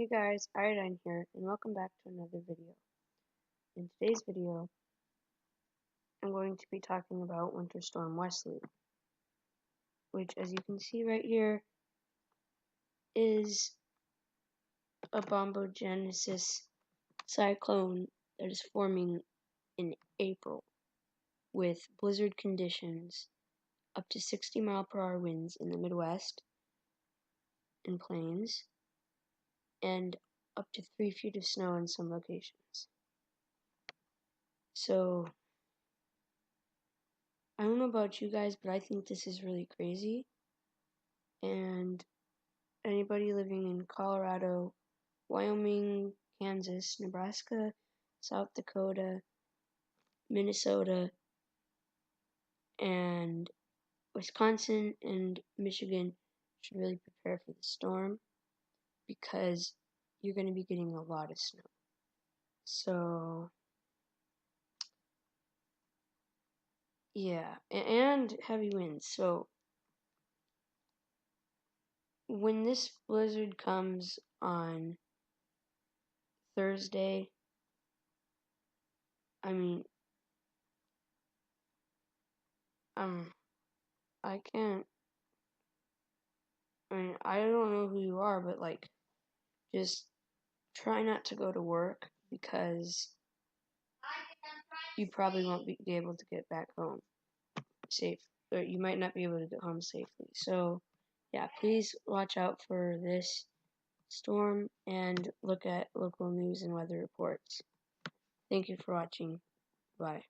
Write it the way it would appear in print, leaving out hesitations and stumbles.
Hey guys, Iodine here, and welcome back to another video. In today's video, I'm going to be talking about Winter Storm Wesley, which, as you can see right here, is a bombogenesis cyclone that is forming in April, with blizzard conditions, up to 60-mile-per-hour winds in the Midwest and plains, and up to 3 feet of snow in some locations. So, I don't know about you guys, but I think this is really crazy. And anybody living in Colorado, Wyoming, Kansas, Nebraska, South Dakota, Minnesota, and Wisconsin and Michigan should really prepare for the storm because you're going to be getting a lot of snow. So, yeah, and heavy winds. So, when this blizzard comes on Thursday, I mean, I can't, I don't know who you are, but just try not to go to work because you probably won't be able to get back home safe, or you might not be able to get home safely. So, yeah, please watch out for this storm and look at local news and weather reports. Thank you for watching. Bye.